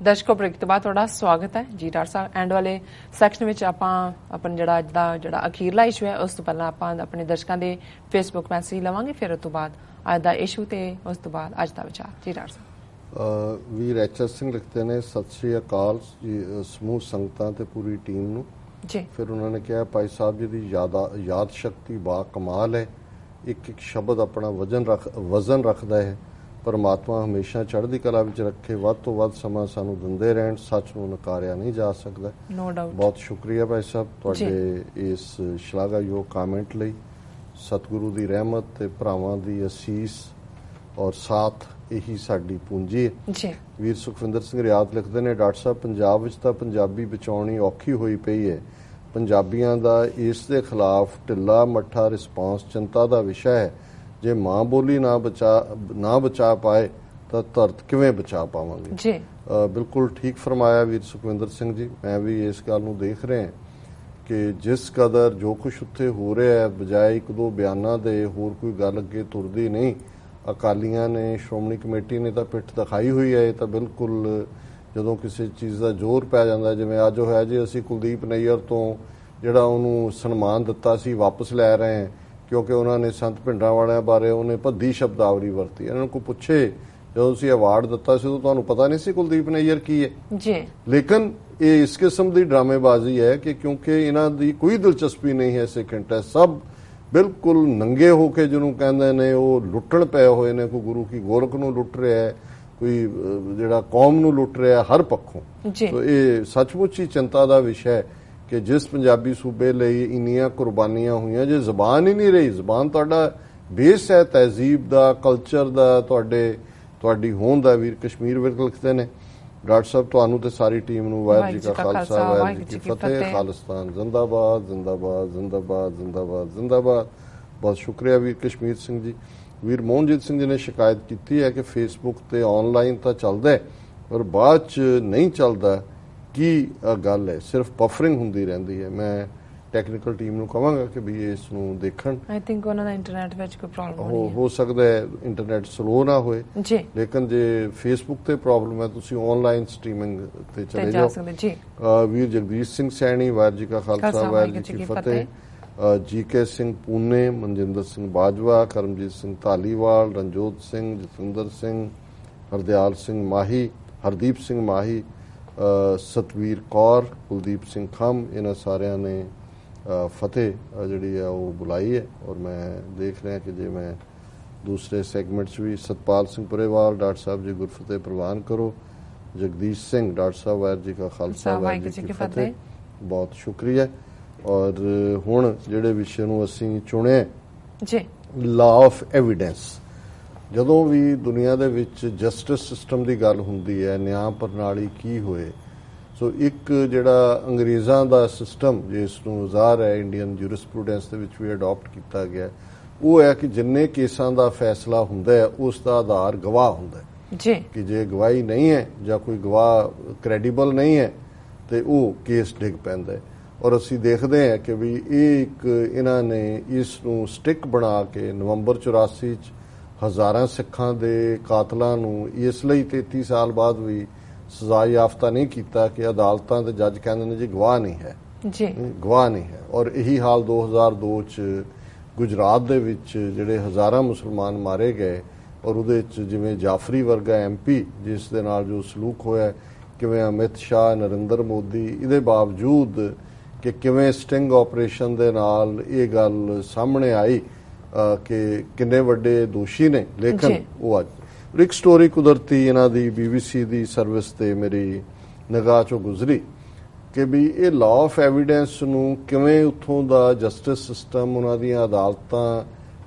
ਦਰਸ਼ਕੋ break ਤੋਂ ਬਾਅਦ ਤੁਹਾਡਾ ਸਵਾਗਤ ਹੈ ਜੀ ਡਾਕਟਰ ਸਾਹਿਬ। ਐਂਡ ਵਾਲੇ ਸੈਕਸ਼ਨ ਵਿੱਚ ਆਪਾਂ ਆਪਣਾ ਜਿਹੜਾ ਅੱਜ ਦਾ ਜਿਹੜਾ ਅਖੀਰਲਾ ਇਸ਼ੂ ਹੈ ਉਸ ਤੋਂ ਪਹਿਲਾਂ ਆਪਾਂ ਆਪਣੇ ਦਰਸ਼ਕਾਂ ਦੇ ਫੇਸਬੁੱਕ ਮੈਸੇਜ ਲਵਾਂਗੇ, ਫਿਰ ਉਸ ਤੋਂ ਬਾਅਦ ਅੱਜ ਦਾ ਇਸ਼ੂ ਤੇ ਉਸ ਤੋਂ ਬਾਅਦ ਅੱਜ ਦਾ ਵਿਚਾਰ। ਜੀ ਡਾਕਟਰ ਸਾਹਿਬ। ਵੀਰ ਐਚ ਐਸ ਸਿੰਘ ਲਿਖਦੇ ਨੇ, ਸਤਿ ਸ਼੍ਰੀ ਅਕਾਲ ਸਮੂਹ ਸੰਗਤਾਂ ਤੇ ਪੂਰੀ ਟੀਮ ਨੂੰ ਜੀ। ਫਿਰ ਉਹਨਾਂ ਨੇ ਕਿਹਾ ਭਾਈ ਸਾਹਿਬ ਜੀ ਦੀ ਯਾਦ ਸ਼ਕਤੀ ਬਾ ਕਮਾਲ ਹੈ, ਇੱਕ ਇੱਕ ਸ਼ਬਦ ਆਪਣਾ ਵਜ਼ਨ ਰੱਖਦਾ ਹੈ। ਪਰਮਾਤਮਾ ਹਮੇਸ਼ਾ ਚੜ੍ਹਦੀ ਕਲਾ ਵਿੱਚ ਰੱਖੇ, ਵੱਧ ਤੋਂ ਵੱਧ ਸਮਾਂ ਸਾਨੂੰ ਦਿੰਦੇ ਰਹਿਣ, ਸੱਚ ਨੂੰ ਨਕਾਰਿਆ ਨਹੀਂ ਜਾ ਸਕਦਾ। No doubt. ਬਹੁਤ ਸ਼ੁਕਰੀਆ ਭਾਈ ਸਾਹਿਬ ਤੁਹਾਡੇ ਇਸ ਸ਼ਲਾਘਾਯੋਗ ਕਾਮੈਂਟ ਲਈ। ਸਤਿਗੁਰੂ ਦੀ ਰਹਿਮਤ ਤੇ ਭਰਾਵਾਂ ਦੀ ਅਸੀਸ ਔਰ ਸਾਥ ਇਹੀ ਸਾਡੀ ਪੂੰਜੀ ਹੈ ਜੀ। ਵੀਰ ਸੁਖਵਿੰਦਰ ਸਿੰਘ ਰਿਆਤ ਲਿਖਦੇ ਨੇ, ਡਾਕਟਰ ਸਾਹਿਬ ਪੰਜਾਬ ਵਿੱਚ ਤਾਂ ਪੰਜਾਬੀ ਬਚਾਉਣੀ ਔਖੀ ਹੋਈ ਪਈ ਹੈ। ਪੰਜਾਬੀਆਂ ਦਾ ਇਸ ਦੇ ਖਿਲਾਫ ਢਿੱਲਾ ਮੱਠਾ ਰਿਸਪਾਂਸ ਚਿੰਤਾ ਦਾ ਵਿਸ਼ਾ ਹੈ। ਜੇ ਮਾਂ ਬੋਲੀ ਨਾ ਬਚਾ ਪਾਏ ਤਾਂ ਧਰਤ ਕਿਵੇਂ ਬਚਾ ਪਾਵਾਂਗੇ ਜੀ। ਬਿਲਕੁਲ ਠੀਕ ਫਰਮਾਇਆ ਵੀਰ ਸੁਖਵਿੰਦਰ ਸਿੰਘ ਜੀ। ਮੈਂ ਵੀ ਇਸ ਗੱਲ ਨੂੰ ਦੇਖ ਰਿਹਾ ਕਿ ਜਿਸ ਕਦਰ ਜੋ ਕੁਝ ਉੱਥੇ ਹੋ ਰਿਹਾ ਹੈ, ਬਜਾਏ ਇੱਕ ਦੋ ਬਿਆਨਾਂ ਦੇ ਹੋਰ ਕੋਈ ਗੱਲ ਅੱਗੇ ਤੁਰਦੀ ਨਹੀਂ। ਅਕਾਲੀਆਂ ਨੇ, ਸ਼੍ਰੋਮਣੀ ਕਮੇਟੀ ਨੇ ਤਾਂ ਪਿੱਠ ਦਿਖਾਈ ਹੋਈ ਹੈ। ਇਹ ਤਾਂ ਬਿਲਕੁਲ ਜਦੋਂ ਕਿਸੇ ਚੀਜ਼ ਦਾ ਜ਼ੋਰ ਪੈ ਜਾਂਦਾ, ਜਿਵੇਂ ਅੱਜ ਹੋਇਆ ਜੀ, ਅਸੀਂ ਕੁਲਦੀਪ ਨਈਅਰ ਤੋਂ ਜਿਹੜਾ ਉਹਨੂੰ ਸਨਮਾਨ ਦਿੱਤਾ ਸੀ ਵਾਪਸ ਲੈ ਰਹੇ ਹਾਂ ਕਿਉਂਕਿ ਉਹਨਾਂ ਨੇ ਸੰਤ ਭਿੰਡਰਾਂ ਵਾਲਿਆਂ ਬਾਰੇ ਉਹਨੇ ਭੱਦੀ ਸ਼ਬਦਾਵਲੀ ਵਰਤੀ। ਇਹਨਾਂ ਨੂੰ ਕੋਈ ਪੁੱਛੇ ਜਦੋਂ ਤੁਸੀਂ ਅਵਾਰਡ ਦਿੱਤਾ ਸੀ ਉਦੋਂ ਤੁਹਾਨੂੰ ਪਤਾ ਨਹੀਂ ਸੀ ਕੁਲਦੀਪ ਨਈਅਰ ਕੀ ਹੈ ਜੀ। ਲੇਕਿਨ ਇਹ ਇਸ ਕਿਸਮ ਦੀ ਡਰਾਮੇਬਾਜ਼ੀ ਹੈ ਕਿ ਕਿਉਂਕਿ ਇਹਨਾਂ ਦੀ ਕੋਈ ਦਿਲਚਸਪੀ ਨਹੀਂ ਹੈ ਸਿੱਖ ਇੰਟਰਸਟ, ਸਭ ਬਿਲਕੁਲ ਨੰਗੇ ਹੋ ਕੇ ਜਿਹਨੂੰ ਕਹਿੰਦੇ ਨੇ ਉਹ ਲੁੱਟਣ ਪਏ ਹੋਏ ਨੇ। ਕੋਈ ਗੁਰੂ ਕੀ ਗੋਰਖ ਨੂੰ ਲੁੱਟ ਰਿਹਾ ਹੈ, ਕੋਈ ਜਿਹੜਾ ਕੌਮ ਨੂੰ ਲੁੱਟ ਰਿਹਾ ਹਰ ਪੱਖੋਂ। ਸੋ ਇਹ ਸੱਚਮੁੱਚ ਹੀ ਚਿੰਤਾ ਦਾ ਵਿਸ਼ਾ ਹੈ ਕਿ ਜਿਸ ਪੰਜਾਬੀ ਸੂਬੇ ਲਈ ਇੰਨੀਆਂ ਕੁਰਬਾਨੀਆਂ ਹੋਈਆਂ, ਜੇ ਜ਼ਬਾਨ ਹੀ ਨਹੀਂ ਰਹੀ, ਜ਼ਬਾਨ ਤੁਹਾਡਾ ਬੇਸ ਹੈ ਤਹਿਜ਼ੀਬ ਦਾ, ਕਲਚਰ ਦਾ, ਤੁਹਾਡੀ ਹੋਂਦ ਦਾ। ਵੀਰ ਕਸ਼ਮੀਰ ਵਿਰਕ ਲਿਖਦੇ ਨੇ, ਡਾਕਟਰ ਸਾਹਿਬ ਤੁਹਾਨੂੰ ਤੇ ਸਾਰੀ ਟੀਮ ਨੂੰ ਵਾਹਿਗੁਰੂ ਜੀ ਕਾ ਖਾਲਸਾ ਵਾਹਿਗੁਰੂ ਜੀ ਕੀ ਫਤਿਹ। ਖਾਲਿਸਤਾਨ ਜ਼ਿੰਦਾਬਾਦ ਜ਼ਿੰਦਾਬਾਦ ਜ਼ਿੰਦਾਬਾਦ ਜ਼ਿੰਦਾਬਾਦ ਜ਼ਿੰਦਾਬਾਦ। ਬਹੁਤ ਸ਼ੁਕਰੀਆ ਵੀਰ ਕਸ਼ਮੀਰ ਸਿੰਘ ਜੀ। ਵੀਰ ਮੋਹਨਜੀਤ ਸਿੰਘ ਜੀ ਨੇ ਸ਼ਿਕਾਇਤ ਕੀਤੀ ਹੈ ਕਿ ਫੇਸਬੁੱਕ ਤੇ ਆਨਲਾਈਨ ਤਾਂ ਚੱਲਦਾ ਹੈ ਪਰ ਬਾਅਦ ਚ ਨਹੀਂ ਚੱਲਦਾ। ਕੀ ਗੱਲ ਹੈ? ਸਿਰਫ ਬਫਰਿੰਗ ਹੁੰਦੀ ਰਹਿੰਦੀ ਹੈ। ਮੈਂ ਟੈਕਨੀਕਲ ਟੀਮ ਨੂੰ ਕਹਾਂਗਾ ਕਿ ਵੀ ਇਸ ਨੂੰ ਦੇਖਣ। ਆਈ ਥਿੰਕ ਉਹਨਾਂ ਦਾ ਇੰਟਰਨੈਟ ਵਿੱਚ ਕੋਈ ਪ੍ਰੋਬਲਮ ਹੋ ਸਕਦਾ ਹੈ, ਇੰਟਰਨੈਟ ਸਲੋ ਨਾ ਹੋਏ ਜੀ। ਲੇਕਿਨ ਜੇ ਫੇਸਬੁੱਕ ਤੇ ਪ੍ਰੋਬਲਮ ਹੈ ਤੁਸੀਂ ਆਨਲਾਈਨ ਸਟ੍ਰੀਮਿੰਗ ਤੇ ਚਲੇ ਜਾਓ ਜੀ। ਵੀਰ ਜਗਦੀਸ਼ ਸਿੰਘ ਸੈਣੀ, ਵਾਹਿਗੁਰੂ ਜੀ ਕਾ ਖਾਲਸਾ ਵਾਹਿਗੁਰੂ ਜੀ ਕੀ ਫਤਿਹ। ਜੀਕੇ ਸਿੰਘ ਪੂਨੇ, ਮਨਜਿੰਦਰ ਸਿੰਘ ਬਾਜਵਾ, ਕਰਮਜੀਤ ਸਿੰਘ ਧਾਲੀਵਾਲ, ਰਣਜੋਤ ਸਿੰਘ, ਜਤਿੰਦਰ ਸਿੰਘ, ਹਰਦਿਆਲ ਸਿੰਘ ਮਾਹੀ, ਹਰਦੀਪ ਸਿੰਘ ਮਾਹੀ, ਸਤਵੀਰ ਕੌਰ, ਕੁਲਦੀਪ ਸਿੰਘ ਖੰਮ, ਇਹਨਾਂ ਸਾਰਿਆਂ ਨੇ ਫਤਿਹ ਜਿਹੜੀ ਹੈ ਉਹ ਬੁਲਾਈ ਹੈ। ਔਰ ਮੈਂ ਦੇਖ ਰਿਹਾ ਕਿ ਜੇ ਮੈਂ ਦੂਸਰੇ ਸੈਗਮੈਂਟ 'ਚ ਵੀ ਸਤਪਾਲ ਸਿੰਘ ਪੁਰੇਵਾਲ, ਡਾਕਟਰ ਸਾਹਿਬ ਜੀ ਗੁਰਫਤਿਹ ਪ੍ਰਵਾਨ ਕਰੋ। ਜਗਦੀਸ਼ ਸਿੰਘ, ਡਾਕਟਰ ਸਾਹਿਬ ਵਾਹਿਗੁਰੂ ਜੀ ਕਾ ਖਾਲਸਾ ਵਾਹਿਗੁਰੂ ਜੀ ਕੀ ਫਤਿਹ। ਬਹੁਤ ਸ਼ੁਕਰੀਆ। ਔਰ ਹੁਣ ਜਿਹੜੇ ਵਿਸ਼ੇ ਨੂੰ ਅਸੀਂ ਚੁਣਿਆ ਜੀ, ਲਾਅ ਆਫ ਐਵੀਡੈਂਸ। ਜਦੋਂ ਵੀ ਦੁਨੀਆ ਦੇ ਵਿੱਚ ਜਸਟਿਸ ਸਿਸਟਮ ਦੀ ਗੱਲ ਹੁੰਦੀ ਹੈ, ਨਿਆਂ ਪ੍ਰਣਾਲੀ ਕੀ ਹੋਏ, ਸੋ ਇੱਕ ਜਿਹੜਾ ਅੰਗਰੇਜ਼ਾਂ ਦਾ ਸਿਸਟਮ ਜਿਸ ਨੂੰ ਜ਼ਾਹਰ ਹੈ ਇੰਡੀਅਨ ਜੂਰਿਸਪ੍ਰੂਡੈਂਸ ਦੇ ਵਿੱਚ ਵੀ ਅਡਾਪਟ ਕੀਤਾ ਗਿਆ, ਉਹ ਹੈ ਕਿ ਜਿੰਨੇ ਕੇਸਾਂ ਦਾ ਫੈਸਲਾ ਹੁੰਦਾ ਹੈ ਉਸ ਦਾ ਆਧਾਰ ਗਵਾਹ ਹੁੰਦਾ ਹੈ ਜੀ। ਕਿ ਜੇ ਗਵਾਹੀ ਨਹੀਂ ਹੈ ਜਾਂ ਕੋਈ ਗਵਾਹ ਕ੍ਰੈਡੀਬਲ ਨਹੀਂ ਹੈ ਤੇ ਉਹ ਕੇਸ ਡਿੱਗ ਪੈਂਦਾ ਹੈ। ਔਰ ਅਸੀਂ ਦੇਖਦੇ ਹਾਂ ਕਿ ਵੀ ਇਹ ਇੱਕ ਇਹਨਾਂ ਨੇ ਇਸ ਨੂੰ ਸਟਿਕ ਬਣਾ ਕੇ ਨਵੰਬਰ 84 'ਚ ਹਜ਼ਾਰਾਂ ਸਿੱਖਾਂ ਦੇ ਕਾਤਲਾਂ ਨੂੰ ਇਸ ਲਈ 33 ਸਾਲ ਬਾਅਦ ਵੀ ਸਜ਼ਾ ਯਾਫਤਾ ਨਹੀਂ ਕੀਤਾ ਕਿ ਅਦਾਲਤਾਂ ਦੇ ਜੱਜ ਕਹਿੰਦੇ ਨੇ ਜੀ ਗਵਾਹ ਨਹੀਂ ਹੈ ਜੀ, ਗਵਾਹ ਨਹੀਂ ਹੈ। ਔਰ ਇਹੀ ਹਾਲ 2002 ਚ ਗੁਜਰਾਤ ਦੇ ਵਿੱਚ ਜਿਹੜੇ ਹਜ਼ਾਰਾਂ ਮੁਸਲਮਾਨ ਮਾਰੇ ਗਏ ਔਰ ਉਹਦੇ ਚ ਜਿਵੇਂ ਜਾਫਰੀ ਵਰਗਾ MP ਜਿਸ ਦੇ ਨਾਲ ਜੋ ਸਲੂਕ ਹੋਇਆ, ਕਿਵੇਂ ਅਮਿਤ ਸ਼ਾਹ, ਨਰਿੰਦਰ ਮੋਦੀ, ਇਹਦੇ ਬਾਵਜੂਦ ਕਿ ਕਿਵੇਂ ਸਟਿੰਗ ਆਪਰੇਸ਼ਨ ਦੇ ਨਾਲ ਇਹ ਗੱਲ ਸਾਹਮਣੇ ਆਈ ਕਿ ਕਿੰਨੇ ਵੱਡੇ ਦੋਸ਼ੀ ਨੇ, ਲੇਕਿਨ ਉਹ ਅੱਜ ਇੱਕ ਸਟੋਰੀ ਕੁਦਰਤੀ ਇਹਨਾਂ ਦੀ BBC ਦੀ ਸਰਵਿਸ ਤੇ ਮੇਰੀ ਨਿਗਾਹ ਚੋਂ ਗੁਜ਼ਰੀ ਕਿ ਵੀ ਇਹ ਲਾਅ ਆਫ ਐਵੀਡੈਂਸ ਨੂੰ ਕਿਵੇਂ ਉੱਥੋਂ ਦਾ ਜਸਟਿਸ ਸਿਸਟਮ, ਉਹਨਾਂ ਦੀਆਂ ਅਦਾਲਤਾਂ,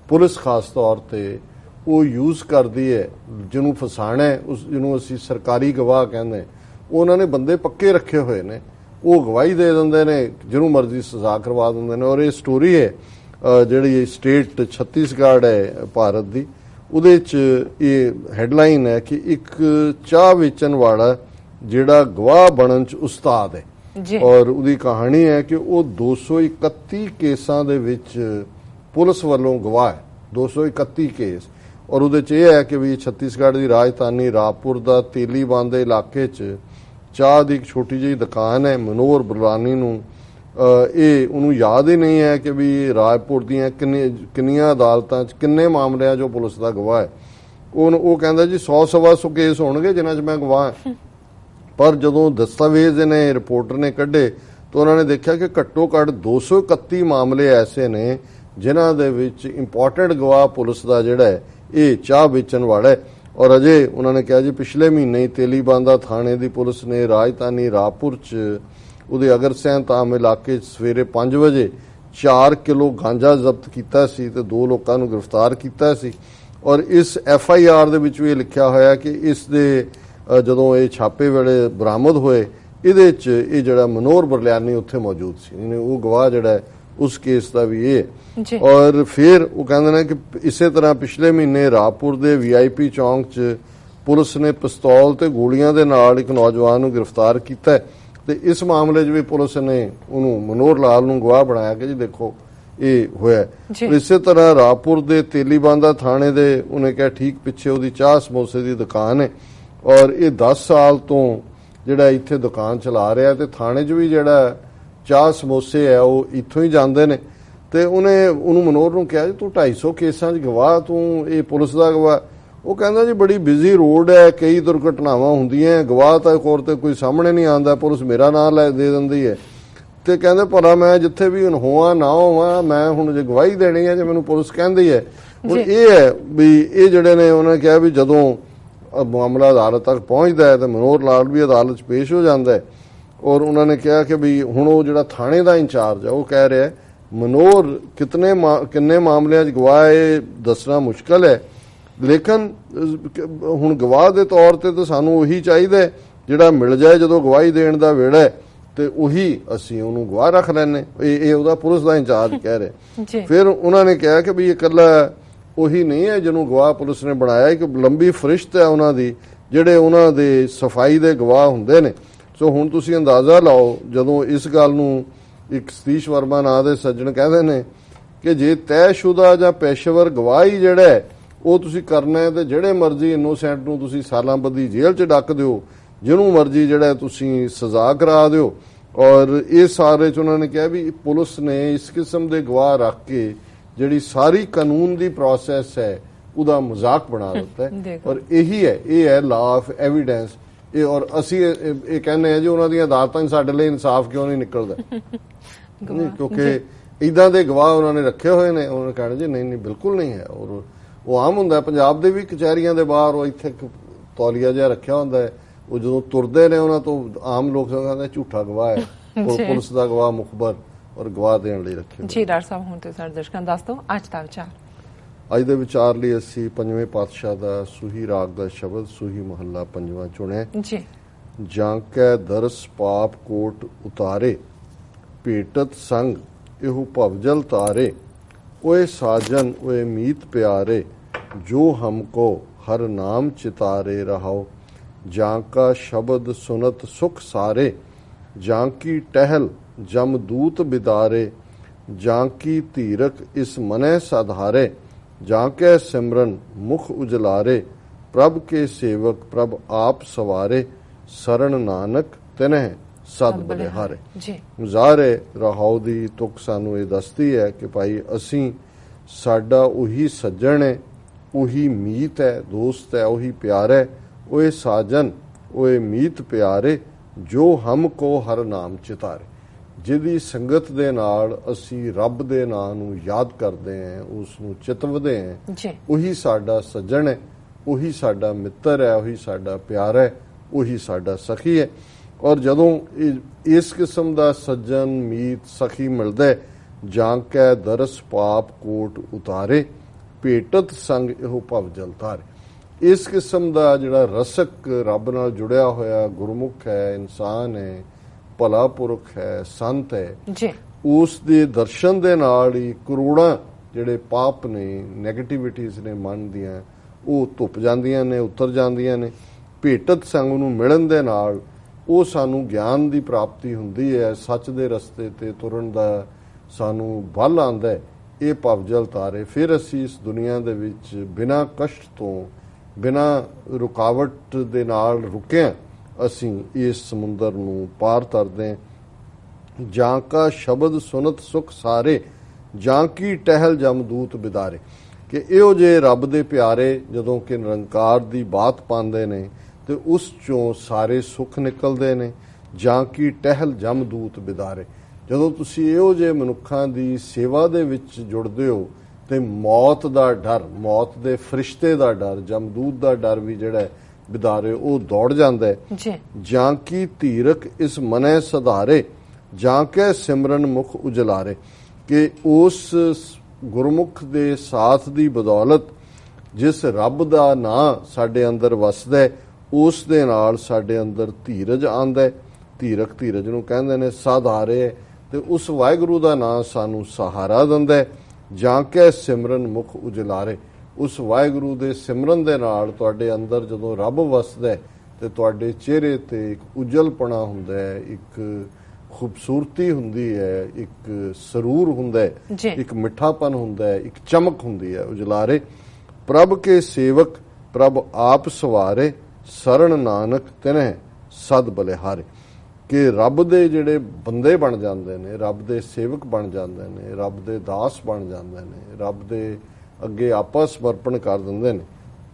ਪੁਲਿਸ ਖਾਸ ਤੌਰ ਤੇ ਉਹ ਯੂਜ਼ ਕਰਦੀ ਹੈ ਜਿਹਨੂੰ ਫਸਾਣਾ ਹੈ, ਜਿਹਨੂੰ ਅਸੀਂ ਸਰਕਾਰੀ ਗਵਾਹ ਕਹਿੰਦੇ। ਉਹਨਾਂ ਨੇ ਬੰਦੇ ਪੱਕੇ ਰੱਖੇ ਹੋਏ ਨੇ, ਉਹ ਗਵਾਹੀ ਦੇ ਦਿੰਦੇ ਨੇ, ਜਿਹਨੂੰ ਮਰਜ਼ੀ ਸਜ਼ਾ ਕਰਵਾ ਦਿੰਦੇ ਨੇ। ਔਰ ਇਹ ਸਟੋਰੀ ਹੈ ਜਿਹੜੀ ਸਟੇਟ ਛੱਤੀਸਗੜ੍ਹ ਹੈ ਭਾਰਤ ਦੀ, ਉਹਦੇ 'ਚ ਇਹ ਹੈਡਲਾਈਨ ਹੈ ਕਿ ਇੱਕ ਚਾਹ ਵੇਚਣ ਵਾਲਾ ਜਿਹੜਾ ਗਵਾਹ ਬਣਨ 'ਚ ਉਸਤਾਦ ਹੈ ਔਰ ਉਹਦੀ ਕਹਾਣੀ ਹੈ ਕਿ ਉਹ 231 ਕੇਸਾਂ ਦੇ ਵਿੱਚ ਪੁਲਿਸ ਵੱਲੋਂ ਗਵਾਹ ਹੈ, 231 ਕੇਸ। ਔਰ ਉਹਦੇ 'ਚ ਇਹ ਹੈ ਕਿ ਵੀ ਛੱਤੀਸਗੜ੍ਹ ਦੀ ਰਾਜਧਾਨੀ ਰਾਪੁਰ ਦਾ ਤੇਲੀਬਾਂਧ ਦੇ ਇਲਾਕੇ 'ਚ ਚਾਹ ਦੀ ਇੱਕ ਛੋਟੀ ਜਿਹੀ ਦੁਕਾਨ ਹੈ। ਮਨੋਹਰ ਬੁਲਾਨੀ ਨੂੰ ਇਹ ਉਹਨੂੰ ਯਾਦ ਹੀ ਨਹੀਂ ਹੈ ਕਿ ਵੀ ਰਾਜਪੁਰ ਦੀਆਂ ਕਿੰਨੀਆਂ ਅਦਾਲਤਾਂ 'ਚ ਕਿੰਨੇ ਮਾਮਲਿਆਂ 'ਚੋਂ ਪੁਲਿਸ ਦਾ ਗਵਾਹ ਹੈ। ਉਹ ਕਹਿੰਦਾ ਜੀ 100-125 ਕੇਸ ਹੋਣਗੇ ਜਿਨ੍ਹਾਂ 'ਚ ਮੈਂ ਗਵਾਹ ਹਾਂ। ਪਰ ਜਦੋਂ ਦਸਤਾਵੇਜ਼ ਨੇ ਰਿਪੋਰਟਰ ਨੇ ਕੱਢੇ ਤਾਂ ਉਹਨਾਂ ਨੇ ਦੇਖਿਆ ਕਿ ਘੱਟੋ ਘੱਟ 231 ਮਾਮਲੇ ਐਸੇ ਨੇ ਜਿਨ੍ਹਾਂ ਦੇ ਵਿੱਚ ਇੰਪੋਰਟੈਂਟ ਗਵਾਹ ਪੁਲਿਸ ਦਾ ਜਿਹੜਾ ਹੈ ਇਹ ਚਾਹ ਵੇਚਣ ਵਾਲਾ ਹੈ। ਔਰ ਅਜੇ ਉਹਨਾਂ ਨੇ ਕਿਹਾ ਜੀ ਪਿਛਲੇ ਮਹੀਨੇ ਹੀ ਤੇਲੀਬਾਂਦਾ ਥਾਣੇ ਦੀ ਪੁਲਿਸ ਨੇ ਰਾਜਧਾਨੀ ਰਾਪੁਰ 'ਚ ਉਹਦੇ ਅਗਰਸੈਨ ਤਾਮ ਇਲਾਕੇ 'ਚ ਸਵੇਰੇ 5 ਵਜੇ 4 ਕਿਲੋ ਗਾਂਜਾ ਜ਼ਬਤ ਕੀਤਾ ਸੀ ਤੇ 2 ਲੋਕਾਂ ਨੂੰ ਗ੍ਰਿਫਤਾਰ ਕੀਤਾ ਸੀ। ਔਰ ਇਸ FIR ਦੇ ਵਿੱਚ ਵੀ ਇਹ ਲਿਖਿਆ ਹੋਇਆ ਕਿ ਇਸ ਦੇ ਜਦੋਂ ਇਹ ਛਾਪੇ ਵੇਲੇ ਬਰਾਮਦ ਹੋਏ ਇਹਦੇ 'ਚ ਇਹ ਜਿਹੜਾ ਮਨੋਹਰ ਬਰਲਿਆਨੀ ਉੱਥੇ ਮੌਜੂਦ ਸੀ, ਇਹਨੇ ਉਹ ਗਵਾਹ ਜਿਹੜਾ ਉਸ ਕੇਸ ਦਾ ਵੀ ਇਹ। ਔਰ ਫਿਰ ਉਹ ਕਹਿੰਦੇ ਨੇ ਕਿ ਇਸੇ ਤਰ੍ਹਾਂ ਪਿਛਲੇ ਮਹੀਨੇ ਰਾਪੁਰ ਦੇ VIP ਚੌਂਕ 'ਚ ਪੁਲਿਸ ਨੇ ਪਿਸਤੌਲ ਤੇ ਗੋਲੀਆਂ ਦੇ ਨਾਲ ਇੱਕ ਨੌਜਵਾਨ ਨੂੰ ਗ੍ਰਿਫਤਾਰ ਕੀਤਾ ਤੇ ਇਸ ਮਾਮਲੇ 'ਚ ਵੀ ਪੁਲਿਸ ਨੇ ਉਹਨੂੰ ਮਨੋਹਰ ਲਾਲ ਨੂੰ ਗਵਾਹ ਬਣਾਇਆ ਕਿ ਜੀ ਦੇਖੋ ਇਹ ਹੋਇਆ। ਇਸੇ ਤਰ੍ਹਾਂ ਰਾਪੁਰ ਦੇ ਤੇਲੀਬਾਂਦਾ ਥਾਣੇ ਦੇ ਉਹਨੇ ਕਿਹਾ ਠੀਕ ਪਿੱਛੇ ਉਹਦੀ ਚਾਹ ਸਮੋਸੇ ਦੀ ਦੁਕਾਨ ਹੈ ਔਰ ਇਹ 10 ਸਾਲ ਤੋਂ ਜਿਹੜਾ ਇੱਥੇ ਦੁਕਾਨ ਚਲਾ ਰਿਹਾ ਤੇ ਥਾਣੇ 'ਚ ਵੀ ਜਿਹੜਾ ਚਾਹ ਸਮੋਸੇ ਹੈ ਉਹ ਇੱਥੋਂ ਹੀ ਜਾਂਦੇ ਨੇ। ਤੇ ਉਹਨੂੰ ਮਨੋਹਰ ਨੂੰ ਕਿਹਾ ਜੀ ਤੂੰ 250 ਕੇਸਾਂ 'ਚ ਗਵਾਹ, ਤੂੰ ਇਹ ਪੁਲਿਸ ਦਾ ਗਵਾਹ। ਉਹ ਕਹਿੰਦਾ ਜੀ ਬੜੀ ਬਿਜ਼ੀ ਰੋਡ ਹੈ, ਕਈ ਦੁਰਘਟਨਾਵਾਂ ਹੁੰਦੀਆਂ, ਗਵਾਹ ਤਾਂ ਇੱਕ ਹੋਰ ਤੇ ਕੋਈ ਸਾਹਮਣੇ ਨਹੀਂ ਆਉਂਦਾ, ਪੁਲਿਸ ਮੇਰਾ ਨਾਂ ਦੇ ਦਿੰਦੀ ਹੈ। ਤੇ ਕਹਿੰਦੇ ਭਲਾ ਮੈਂ ਜਿੱਥੇ ਵੀ ਹੋਵਾਂ ਨਾ ਹੋਵਾਂ, ਮੈਂ ਹੁਣ ਜੇ ਗਵਾਹੀ ਦੇਣੀ ਹੈ ਜੇ ਮੈਨੂੰ ਪੁਲਿਸ ਕਹਿੰਦੀ ਹੈ। ਹੁਣ ਇਹ ਹੈ ਵੀ ਇਹ ਜਿਹੜੇ ਨੇ ਉਹਨਾਂ ਨੇ ਕਿਹਾ ਵੀ ਜਦੋਂ ਮਾਮਲਾ ਅਦਾਲਤ ਤੱਕ ਪਹੁੰਚਦਾ ਹੈ ਤਾਂ ਮਨੋਹਰ ਲਾਲ ਵੀ ਅਦਾਲਤ 'ਚ ਪੇਸ਼ ਹੋ ਜਾਂਦਾ ਹੈ। ਔਰ ਉਹਨਾਂ ਨੇ ਕਿਹਾ ਕਿ ਵੀ ਹੁਣ ਉਹ ਜਿਹੜਾ ਥਾਣੇ ਦਾ ਇੰਚਾਰਜ ਹੈ ਉਹ ਕਹਿ ਰਿਹਾ ਮਨੋਹਰ ਕਿੰਨੇ ਮਾਮਲਿਆਂ 'ਚ ਗਵਾਹ ਇਹ ਦੱਸਣਾ ਮੁਸ਼ਕਲ ਹੈ, ਲੇਕਿਨ ਹੁਣ ਗਵਾਹ ਦੇ ਤੌਰ ਤੇ ਤਾਂ ਸਾਨੂੰ ਉਹੀ ਚਾਹੀਦਾ ਜਿਹੜਾ ਮਿਲ ਜਾਏ ਜਦੋਂ ਗਵਾਹੀ ਦੇਣ ਦਾ ਵੇੜਾ ਹੈ ਤੇ ਉਹੀ ਅਸੀਂ ਉਹਨੂੰ ਗਵਾਹ ਰੱਖ ਲੈਣੇ। ਇਹ ਉਹਦਾ ਪੁਲਿਸ ਦਾ ਇੰਚਾਰਜ ਕਹਿ ਰਿਹਾ। ਫਿਰ ਉਹਨਾਂ ਨੇ ਕਿਹਾ ਕਿ ਵੀ ਇਹ ਇਕੱਲਾ ਉਹੀ ਨਹੀਂ ਹੈ ਜਿਹਨੂੰ ਗਵਾਹ ਪੁਲਿਸ ਨੇ ਬਣਾਇਆ, ਇੱਕ ਲੰਬੀ ਫਰਿਸ਼ਤ ਹੈ ਉਹਨਾਂ ਦੀ ਜਿਹੜੇ ਉਹਨਾਂ ਦੇ ਸਫਾਈ ਦੇ ਗਵਾਹ ਹੁੰਦੇ ਨੇ। ਸੋ ਹੁਣ ਤੁਸੀਂ ਅੰਦਾਜ਼ਾ ਲਾਓ ਜਦੋਂ ਇਸ ਗੱਲ ਨੂੰ ਇੱਕ ਸਤੀਸ਼ ਵਰਮਾ ਨਾਂ ਦੇ ਸੱਜਣ ਕਹਿੰਦੇ ਨੇ ਕਿ ਜੇ ਤੈਅਸ਼ੁਦਾ ਜਾਂ ਪੇਸ਼ੇਵਰ ਗਵਾਹੀ ਜਿਹੜਾ ਹੈ ਉਹ ਤੁਸੀਂ ਕਰਨਾ ਹੈ ਤੇ ਜਿਹੜੇ ਮਰਜ਼ੀ ਇਨੋਸੈਂਟ ਨੂੰ ਤੁਸੀਂ ਸਾਲਾਂ ਬੱਧੀ ਜੇਲ੍ਹ 'ਚ ਡੱਕ ਦਿਓ, ਜਿਹਨੂੰ ਮਰਜ਼ੀ ਜਿਹੜਾ ਤੁਸੀਂ ਸਜ਼ਾ ਕਰਾ ਦਿਓ। ਔਰ ਇਹ ਸਾਰੇ 'ਚ ਉਹਨਾਂ ਨੇ ਕਿਹਾ ਵੀ ਪੁਲਿਸ ਨੇ ਇਸ ਕਿਸਮ ਦੇ ਗਵਾਹ ਰੱਖ ਕੇ ਜਿਹੜੀ ਸਾਰੀ ਕਾਨੂੰਨ ਦੀ ਪ੍ਰੋਸੈਸ ਹੈ ਉਹਦਾ ਮਜ਼ਾਕ ਬਣਾ ਦਿੱਤਾ ਹੈ। ਔਰ ਇਹੀ ਹੈ, ਇਹ ਹੈ ਲਾ ਆਫ ਐਵੀਡੈਂਸ। ਇਹ ਔਰ ਅਸੀਂ ਇਹ ਕਹਿੰਦੇ ਆ ਜੀ ਉਹਨਾਂ ਦੀਆਂ ਅਦਾਲਤਾਂ 'ਚ ਸਾਡੇ ਲਈ ਇਨਸਾਫ ਕਿਉਂ ਨਹੀਂ ਨਿਕਲਦਾ, ਕਿਉਂਕਿ ਇਦਾਂ ਦੇ ਗਵਾਹ ਉਹਨਾਂ ਨੇ ਰੱਖੇ ਹੋਏ ਨੇ। ਉਹਨਾਂ ਨੇ ਕਹਿਣਾ ਜੀ ਨਹੀਂ ਬਿਲਕੁਲ ਨਹੀਂ ਹੈ। ਔਰ ਉਹ ਆਮ ਹੁੰਦਾ ਪੰਜਾਬ ਦੇ ਵੀ ਕਚਹਿਰੀਆਂ ਦੇ ਬਾਹਰ ਉਹ ਇੱਥੇ ਤੌਲੀਆ ਜਿਹਾ ਰੱਖਿਆ ਹੁੰਦਾ ਹੈ, ਉਹ ਜਦੋਂ ਤੁਰਦੇ ਨੇ ਉਹਨਾਂ ਤੋਂ ਆਮ ਲੋਕ ਕਹਿੰਦੇ ਝੂਠਾ ਗਵਾਹ ਹੈ, ਉਹ ਪੁਲਿਸ ਦਾ ਗਵਾਹ ਮੁਖਬਰ ਔਰ ਗਵਾਹ ਦੇਣ ਲਈ ਰੱਖੇ ਜੀ। ਡਾਕਟਰ ਸਾਹਿਬ ਹੁਣ ਤੇ ਸਾਡੇ ਦਰਸ਼ਕਾਂ ਨੂੰ ਦੱਸ ਦਿਓ ਅੱਜ ਦਾ ਵਿਚਾਰ। ਅੱਜ ਦੇ ਵਿਚਾਰ ਲਈ ਅਸੀਂ ਪੰਜਵੇਂ ਪਾਤਸ਼ਾਹ ਦਾ ਸੂਹੀ ਰਾਗ ਦਾ ਸ਼ਬਦ ਸੂਹੀ ਮਹੱਲਾ ਪੰਜਵਾਂ ਚੁਣਿਆ ਜੀ। ਜਾਂਕੈ ਦਰਸ ਪਾਪ ਕੋਟ ਉਤਾਰੇ, ਭੇਟਤ ਸੰਗ ਇਹੋ ਭਵਜਲ ਤਾਰੇ, ओए साजन ओए मीत प्यारे, जो हमको हर नाम चितारे रहाओ, जांका शब्द सुनत सुख सारे, जांकी टहल जमदूत बिदारे, जांकी तीरक इस मने साधारे, जांके सिमरन मुख उजलारे, प्रभ के सेवक प्रभ आप सवारे, शरण नानक तिन्ह सद बलिहारे। ਜ਼ਾਹਰੇ ਰਹਾਉ ਦੀ ਤੁਕ ਸਾਨੂੰ ਇਹ ਦੱਸਦੀ ਹੈ ਕਿ ਭਾਈ ਅਸੀਂ ਸਾਡਾ ਉਹੀ ਸੱਜਣ ਹੈ, ਉਹੀ ਮੀਤ ਹੈ, ਦੋਸਤ ਹੈ, ਉਹੀ ਪਿਆਰ ਹੈ। ਓਏ ਸਾਜਨ ਓਏ ਮੀਤ ਪਿਆਰੇ, ਜੋ ਹਮਕੋ ਹਰ ਨਾਮ ਚਿਤਾਰੇ, ਜਿਹਦੀ ਸੰਗਤ ਦੇ ਨਾਲ ਅਸੀਂ ਰੱਬ ਦੇ ਨਾਂ ਨੂੰ ਯਾਦ ਕਰਦੇ ਹਾਂ, ਉਸ ਨੂੰ ਚਿਤਵਦੇ ਹਾਂ, ਉਹੀ ਸਾਡਾ ਸੱਜਣ ਹੈ, ਉਹੀ ਸਾਡਾ ਮਿੱਤਰ ਹੈ, ਉਹੀ ਸਾਡਾ ਪਿਆਰ ਹੈ, ਉਹੀ ਸਾਡਾ ਸਖੀ ਹੈ। ਔਰ ਜਦੋਂ ਇਸ ਕਿਸਮ ਦਾ ਸੱਜਣ ਮੀਤ ਸਖੀ ਮਿਲਦਾ, ਜਾਂਕੈ ਦਰਸ ਪਾਪ ਕੋਟ ਉਤਾਰੇ, ਭੇਟਤ ਸੰਗ ਇਹੋ ਭਵਜਲ ਤਾਰੇ। ਇਸ ਕਿਸਮ ਦਾ ਜਿਹੜਾ ਰਸਕ ਰੱਬ ਨਾਲ ਜੁੜਿਆ ਹੋਇਆ ਗੁਰਮੁਖ ਹੈ, ਇਨਸਾਨ ਹੈ, ਭਲਾ ਪੁਰਖ ਹੈ, ਸੰਤ ਹੈ, ਉਸ ਦੇ ਦਰਸ਼ਨ ਦੇ ਨਾਲ ਹੀ ਕਰੋੜਾਂ ਜਿਹੜੇ ਪਾਪ ਨੇ, ਨੈਗੇਟਿਵਿਟੀਜ਼ ਨੇ ਮਨ ਦੀਆਂ, ਉਹ ਧੁੱਪ ਜਾਂਦੀਆਂ ਨੇ, ਉਤਰ ਜਾਂਦੀਆਂ ਨੇ। ਭੇਟਤ ਸੰਗ ਨੂੰ ਮਿਲਣ ਦੇ ਨਾਲ ਉਹ ਸਾਨੂੰ ਗਿਆਨ ਦੀ ਪ੍ਰਾਪਤੀ ਹੁੰਦੀ ਹੈ, ਸੱਚ ਦੇ ਰਸਤੇ ਤੇ ਤੁਰਨ ਦਾ ਸਾਨੂੰ ਬਲ ਆਉਂਦਾ ਹੈ। ਇਹ ਭਵਜਲ ਤਾਰੇ, ਫਿਰ ਅਸੀਂ ਇਸ ਦੁਨੀਆ ਦੇ ਵਿੱਚ ਬਿਨਾਂ ਕਸ਼ਟ ਤੋਂ, ਬਿਨਾਂ ਰੁਕਾਵਟ ਦੇ ਨਾਲ ਰੁਕਿਆ ਅਸੀਂ ਇਸ ਸਮੁੰਦਰ ਨੂੰ ਪਾਰ ਤਰਦੇ। ਜਾਂ ਕਾ ਸ਼ਬਦ ਸੁਨਤ ਸੁਖ ਸਾਰੇ, ਜਾਂ ਕੀ ਟਹਿਲ ਜਮਦੂਤ ਬਿਦਾਰੇ। ਕਿ ਇਹੋ ਜਿਹੇ ਰੱਬ ਦੇ ਪਿਆਰੇ ਜਦੋਂ ਕਿ ਨਿਰੰਕਾਰ ਦੀ ਬਾਤ ਪਾਉਂਦੇ ਨੇ ਤੇ ਉਸ ਚੋਂ ਸਾਰੇ ਸੁੱਖ ਨਿਕਲਦੇ ਨੇ। ਜਾਂ ਕੀ ਟਹਿਲ ਜਮਦੂਤ ਬਿਦਾਰੇ। ਜਦੋਂ ਤੁਸੀਂ ਇਹੋ ਜਿਹੇ ਮਨੁੱਖਾਂ ਦੀ ਸੇਵਾ ਦੇ ਵਿੱਚ ਜੁੜਦੇ ਹੋ ਤੇ ਮੌਤ ਦਾ ਡਰ, ਮੌਤ ਦੇ ਫਰਿਸ਼ਤੇ ਦਾ ਡਰ, ਜਮਦੂਤ ਦਾ ਡਰ ਵੀ ਜਿਹੜਾ ਬਿਦਾਰੇ ਉਹ ਦੌੜ ਜਾਂਦਾ ਹੈ। ਜਾਂ ਕੀ ਧੀਰਕ ਇਸ ਮਨੈ ਸੁਧਾਰੇ, ਜਾਂ ਕੇ ਸਿਮਰਨ ਮੁਖ ਉਜਲਾਰੇ। ਕਿ ਉਸ ਗੁਰਮੁਖ ਦੇ ਸਾਥ ਦੀ ਬਦੌਲਤ ਜਿਸ ਰੱਬ ਦਾ ਨਾਂ ਸਾਡੇ ਅੰਦਰ ਵਸਦਾ ਹੈ, ਉਸ ਦੇ ਨਾਲ ਸਾਡੇ ਅੰਦਰ ਧੀਰਜ ਆਉਂਦਾ ਹੈ। ਧੀਰਜ ਨੂੰ ਕਹਿੰਦੇ ਨੇ ਸਾਧਾਰੇ, ਤੇ ਉਸ ਵਾਹਿਗੁਰੂ ਦਾ ਨਾਂ ਸਾਨੂੰ ਸਹਾਰਾ ਦਿੰਦਾ ਹੈ। ਜਾਂ ਕਿ ਸਿਮਰਨ ਮੁਖ ਉਜਲਾਰੇ। ਉਸ ਵਾਹਿਗੁਰੂ ਦੇ ਸਿਮਰਨ ਦੇ ਨਾਲ ਤੁਹਾਡੇ ਅੰਦਰ ਜਦੋਂ ਰੱਬ ਵਸਦਾ ਹੈ ਤੇ ਤੁਹਾਡੇ ਚਿਹਰੇ ਤੇ ਇੱਕ ਉਜਲਪਣਾ ਹੁੰਦਾ ਹੈ, ਇੱਕ ਖੂਬਸੂਰਤੀ ਹੁੰਦੀ ਹੈ, ਇੱਕ ਸਰੂਰ ਹੁੰਦਾ ਹੈ, ਇੱਕ ਮਿੱਠਾਪਨ ਹੁੰਦਾ ਹੈ, ਇੱਕ ਚਮਕ ਹੁੰਦੀ ਹੈ। ਉਜਲਾਰੇ ਪ੍ਰਭ ਕੇ ਸੇਵਕ ਪ੍ਰਭ ਆਪ ਸਵਾਰੇ, ਸਰਣ ਨਾਨਕ ਤਿਨਹਿ ਸਦ ਬਲਿਹਾਰੇ। ਕਿ ਰੱਬ ਦੇ ਜਿਹੜੇ ਬੰਦੇ ਬਣ ਜਾਂਦੇ ਨੇ, ਰੱਬ ਦੇ ਸੇਵਕ ਬਣ ਜਾਂਦੇ ਨੇ, ਰੱਬ ਦੇ ਦਾਸ ਬਣ ਜਾਂਦੇ ਨੇ, ਰੱਬ ਦੇ ਅੱਗੇ ਆਪਾ ਸਮਰਪਣ ਕਰ ਦਿੰਦੇ ਨੇ,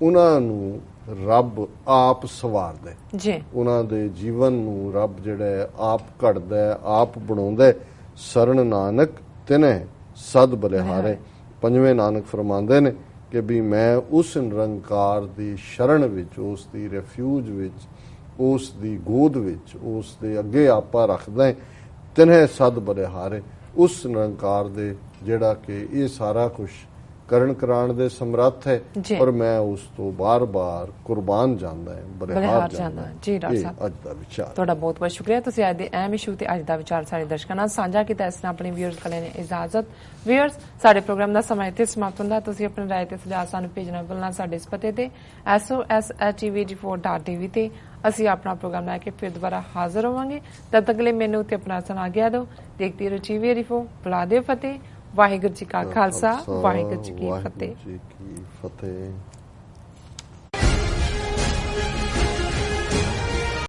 ਉਹਨਾਂ ਨੂੰ ਰੱਬ ਆਪ ਸਵਾਰਦਾ ਜੀ। ਉਹਨਾਂ ਦੇ ਜੀਵਨ ਨੂੰ ਰੱਬ ਜਿਹੜਾ ਆਪ ਘੜਦਾ, ਆਪ ਬਣਾਉਂਦਾ। ਸਰਣ ਨਾਨਕ ਤਿਨਹਿ ਸਦ ਬਲਿਹਾਰੇ। ਪੰਜਵੇਂ ਨਾਨਕ ਫਰਮਾਉਂਦੇ ਨੇ ਕਿ ਵੀ ਮੈਂ ਉਸ ਨਿਰੰਕਾਰ ਦੀ ਸ਼ਰਨ ਵਿੱਚ, ਉਸ ਦੀ ਰੈਫਿਊਜ ਵਿੱਚ, ਉਸ ਦੀ ਗੋਦ ਵਿੱਚ, ਉਸ ਦੇ ਅੱਗੇ ਆਪਾ ਰੱਖਦਾ। ਤਿਨਹਿ ਸਦ ਬਲਿਹਾਰੇ। ਉਸ ਨਿਰੰਕਾਰ ਦੇ ਜਿਹੜਾ ਕਿ ਇਹ ਸਾਰਾ ਕੁਝ ਕਰਨ ਕਰਾਉਣ ਦੇ ਸਮਰੱਥ ਹੈ, ਪਰ ਮੈਂ ਉਸ ਤੋਂ ਬਾਰ-ਬਾਰ ਕੁਰਬਾਨ ਜਾਂਦਾ ਹੈ, ਬਲਿਹਾਰ ਜਾਂਦਾ। ਜੀ ਡਾਕਟਰ ਸਾਹਿਬ, ਅੱਜ ਦਾ ਵਿਚਾਰ ਤੁਹਾਡਾ ਬਹੁਤ ਬਹੁਤ ਸ਼ੁਕਰੀਆ। ਤੁਸੀਂ ਅੱਜ ਦੇ ਅਹਿਮ ਇਸ਼ੂ ਤੇ ਅੱਜ ਦਾ ਵਿਚਾਰ ਸਾਡੇ ਦਰਸ਼ਕਾਂ ਨਾਲ ਸਾਂਝਾ ਕੀਤਾ। ਇਸ ਨਾਲ ਆਪਣੇ ਵਿਊਅਰਸ ਕੋਲ ਨੇ ਇਜਾਜ਼ਤ। ਵਿਊਅਰਸ, ਸਾਡੇ ਪ੍ਰੋਗਰਾਮ ਦਾ ਸਮਾਂ ਇੱਥੇ ਸਮਾਪਤ ਹੁੰਦਾ। ਤੁਸੀਂ ਆਪਣੀ ਰਾਏ ਤੇ ਸੁਝਾਅ ਸਾਨੂੰ ਭੇਜਣਾ ਭੁੱਲਣਾ ਸਾਡੇ ਇਸ ਪਤੇ ਤੇ SOS@tvg4.tv ਤੇ। ਅਸੀਂ ਆਪਣਾ ਪ੍ਰੋਗਰਾਮ ਲੈ ਕੇ ਫਿਰ ਦੁਬਾਰਾ ਹਾਜ਼ਰ ਹੋਵਾਂਗੇ। ਤਦ ਤੱਕ ਲਈ ਮੈਨੂੰ ਤੇ ਆਪਣਾ ਸੁਣਾ ਗਿਆ ਦਿਓ। ਦੇਖਦੇ ਰਹੋ TV ਰਿਫੋ। ਬੁਲਾ ਦਿਓ ਫਤਿਹ। ਵਾਹਿਗੁਰੂ ਜੀ ਕਾ ਖਾਲਸਾ, ਵਾਹਿਗੁਰੂ ਜੀ ਕੀ ਫਤਿਹ।